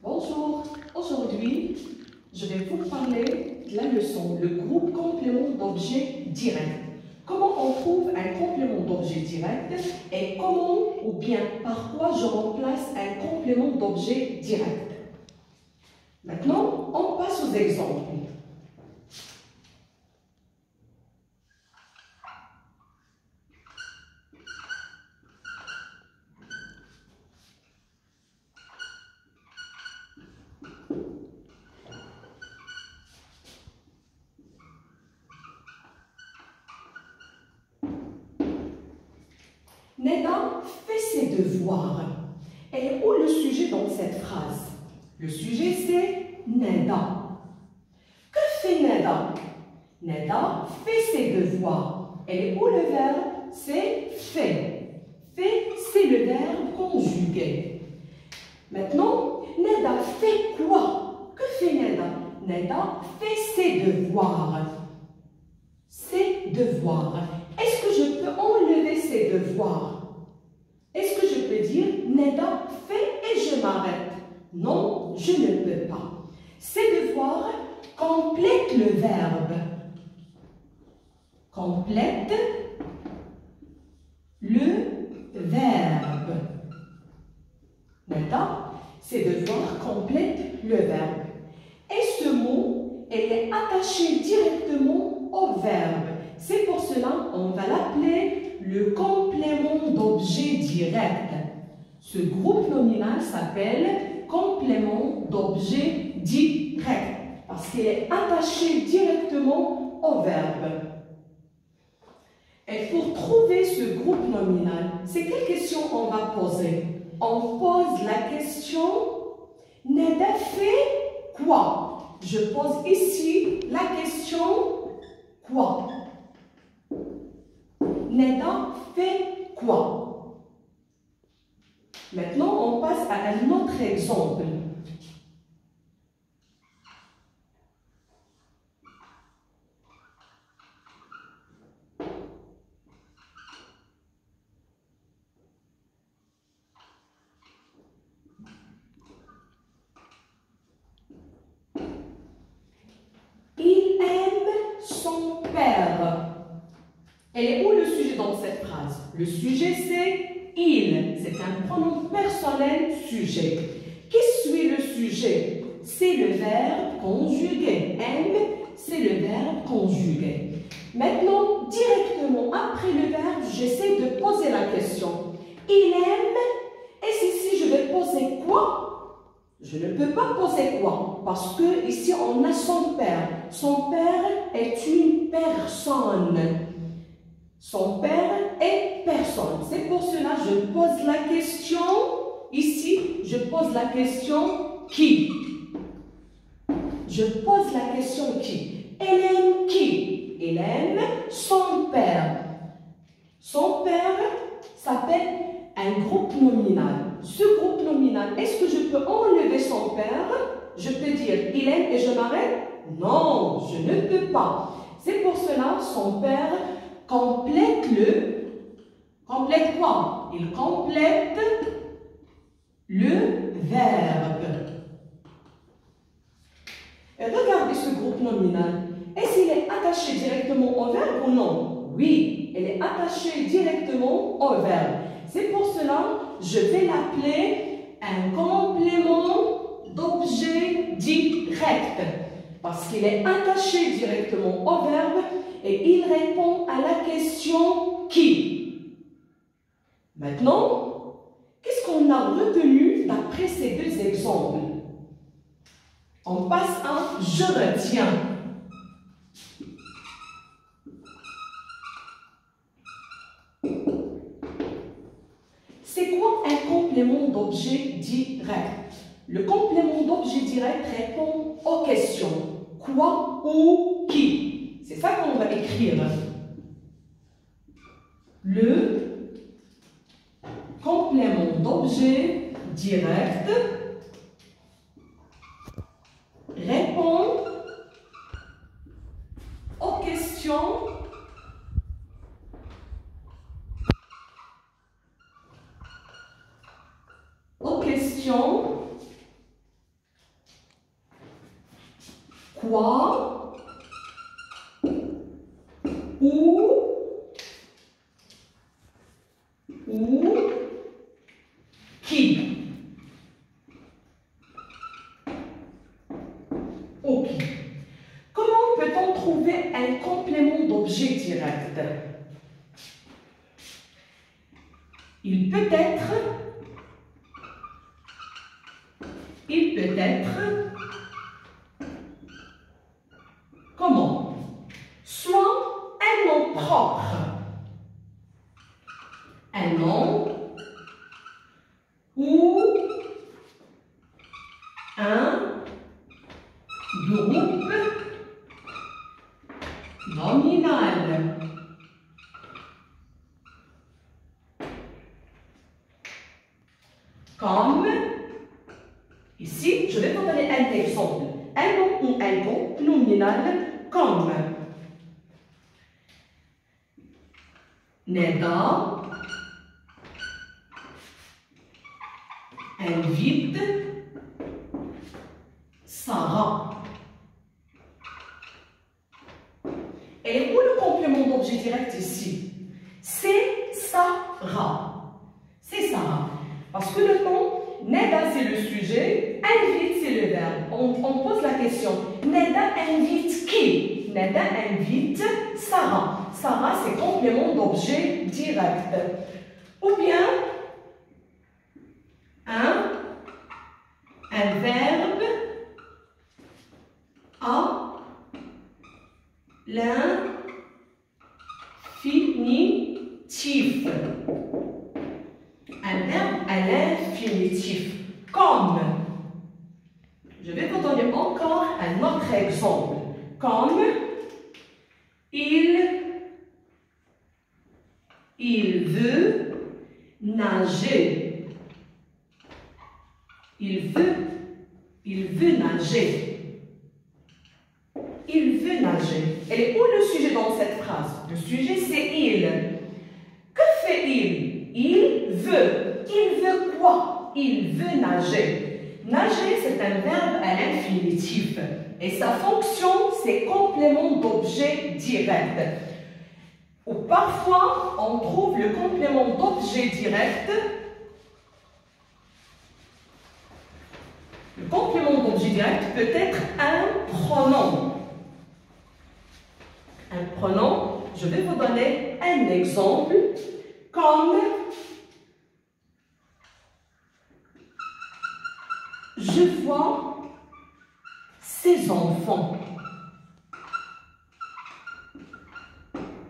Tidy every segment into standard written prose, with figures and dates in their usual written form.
Bonjour, aujourd'hui, je vais vous parler de la leçon, le groupe complément d'objet direct. Comment on trouve un complément d'objet direct et comment ou bien par quoi je remplace un complément d'objet direct. Maintenant, on passe aux exemples. Neda fait ses devoirs. Et où le sujet dans cette phrase? Le sujet c'est Neda. Que fait Neda? Neda fait ses devoirs. Et où le verbe? C'est fait. Fait, c'est le verbe conjugué. Maintenant, Neda fait quoi? Que fait Neda? Neda fait ses devoirs. Ses devoirs. Est-ce que je peux enlever ses devoirs? Est-ce que je peux dire Neda fait et je m'arrête? Non, je ne peux pas. Ses devoirs complètent le verbe. Complète le verbe. Neda, ses devoirs complètent le verbe. Et ce mot, il est attaché directement au verbe. C'est pour cela qu'on va l'appeler le complément d'objet direct. Ce groupe nominal s'appelle complément d'objet direct parce qu'il est attaché directement au verbe. Et pour trouver ce groupe nominal, c'est quelle question on va poser? On pose la question Neda fait quoi? Je pose ici la question quoi? Neda fait quoi? Maintenant, on passe à un autre exemple. Il aime son père. Elle est où le sujet dans cette phrase? Le sujet c'est il. C'est un pronom personnel sujet. Qui suit le sujet? C'est le verbe conjugué. Aime, c'est le verbe conjugué. Maintenant, directement après le verbe, j'essaie de poser la question. Il aime. Et ici, je vais poser quoi? Je ne peux pas poser quoi? Parce que ici, on a son père. Son père est une personne. Son père est personne. C'est pour cela que je pose la question, ici, je pose la question qui? Je pose la question qui? Elle aime qui? Elle aime son père. Son père s'appelle un groupe nominal. Ce groupe nominal, est-ce que je peux enlever son père? Je peux dire il aime et je m'arrête? Non, je ne peux pas. C'est pour cela son père complète complète quoi? Il complète le verbe. Et regardez ce groupe nominal. Est-ce qu'il est attaché directement au verbe ou non? Oui, il est attaché directement au verbe. C'est pour cela que je vais l'appeler un complément d'objet direct. Parce qu'il est attaché directement au verbe et il répond à la question qui. Maintenant, qu'est-ce qu'on a retenu d'après ces deux exemples? On passe à je retiens. C'est quoi un complément d'objet direct? Le complément d'objet direct répond aux questions. Quoi ou qui? C'est ça qu'on va écrire. Le complément d'objet direct répond aux questions vois ou qui. Ok. Comment peut-on trouver un complément d'objet direct? Il peut être comment? Soit un nom propre, un nom ou un groupe nominal. Comme, ici, je vais vous donner un exemple. Un nom ou un groupe nominal comme Neda invite Sarah. Et où le complément d'objet direct ici? C'est Sarah. C'est Sarah. Parce que le nom, Neda c'est le sujet, invite c'est le verbe. On pose la question, Neda invite qui? Neda invite Sarah. Sarah c'est complément d'objet direct. Ou bien, un verbe à l'infinitif. Un verbe à l'infinitif. Comme, je vais vous donner encore un autre exemple. Comme, il veut nager. Il veut nager. Il veut nager. Et où le sujet dans cette phrase? Le sujet c'est il. Que fait il? Il veut. Il veut quoi? Il veut nager. Nager, c'est un verbe à l'infinitif. Et sa fonction, c'est complément d'objet direct. Ou parfois, on trouve le complément d'objet direct. Le complément d'objet direct peut être un pronom. Un pronom, je vais vous donner un exemple. Comme je vois ses enfants.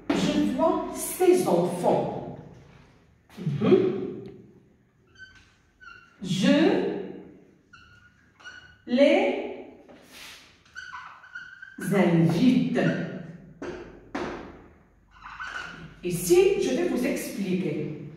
Je vois ses enfants. Je les invite. Ici, je vais vous expliquer.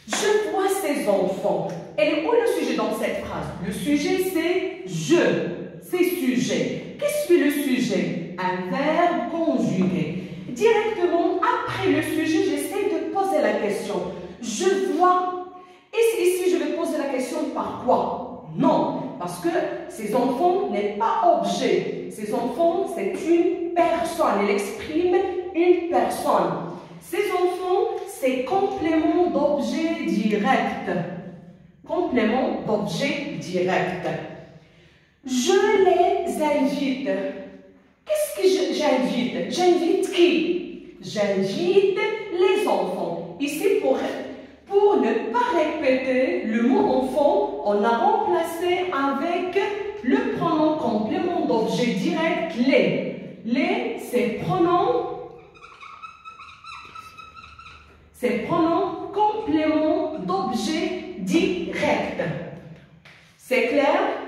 Je vois ces enfants. Et où le sujet dans cette phrase? Le sujet, c'est je. C'est sujet. Qu'est-ce que le sujet? Un verbe conjugué. Directement, après le sujet, j'essaie de poser la question. Je vois. Et ici, je vais poser la question par quoi? Non, parce que ces enfants n'est pas objet. Ces enfants, c'est une personne. Il exprime une personne. Ces enfants, c'est complément d'objet direct. Complément d'objet direct. Je les invite. Qu'est-ce que j'invite? J'invite qui? J'invite les enfants. Ici, pour ne pas répéter le mot enfant, on a remplacé avec le pronom complément d'objet direct les. Les, c'est pronom. C'est pronom complément d'objet direct. C'est clair?